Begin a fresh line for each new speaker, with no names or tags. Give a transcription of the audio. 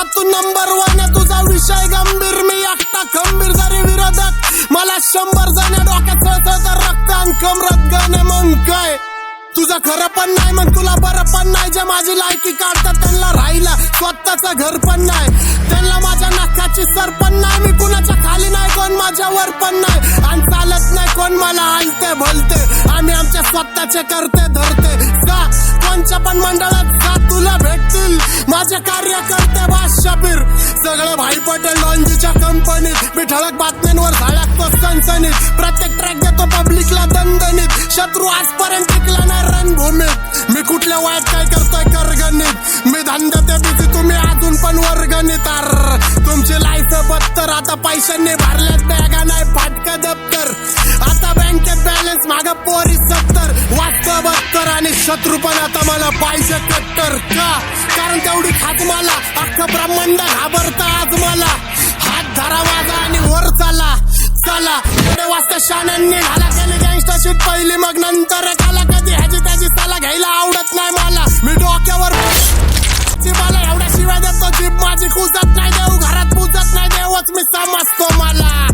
महाराष्ट्रात तू नंबर 1 आहे, तुझा विषय गंभीर, मी एकटा खंबीर. जरी विरोधक मला 100 जण डोक्यात कळतं तर रक्त आणि कमरत गणे. मग काय तुझं खरं पण नाही, मग तुला बरं पण नाही. जे माझी लायकी काढतात त्यांना राहिला स्वतःचं घर पण नाही, त्यांना माझ्या नाकाची सर पण नाही. मी कुणाच्या खाली नाही, कोण माझ्यावर पण नाही, आणि चालत नाही कोण मला आलते भलते. आम्ही आमच्या स्वतःचे करते धरते. का कोणच्या पण मंडळात का तुला भेटतील माझे कार्यकर्ते. बादशापीर सगळे भाई पटेल लॉन्जीच्या कंपनीत, मी ठळक बातम्यांवर झाळकतो सनसनीत. प्रत्येक ट्रॅक देतो पब्लिकला दणदणीत, शत्रू आजपर्यंत टिकला नाही रणभूमीत. मी कुठल्या वयात काय करतोय करगणित, मी धंदा ते बिझी, तुम्ही अजून पण वर्गणित. तुमची लायचं बत्तर, आता पैशांनी भरल्यात बॅगा नाही फाटका दप्तर. आता बँकेत बॅलन्स माग पोरी 70, वाजतं 72, आणि शत्रू पण आता मला पाहिजे कट्टर. का कारण तेवढी खात मला अख्खं ब्रह्मांड घाबरतं आज मला. हात धरा माझा आणि वर चला चला. एवढे वाजता शाण्यांनी घाला केली गँगस्टरशीट पहिली, मग नंतर काला. कधी ह्याची त्याची सला घ्यायला आवडत नाही मला. मी डोक्यावर मला एवढ्या शिवाय देतो, जीभ माझी कुजत नाही, देऊ घरात पुजत नाही, देवच मी समजतो मला.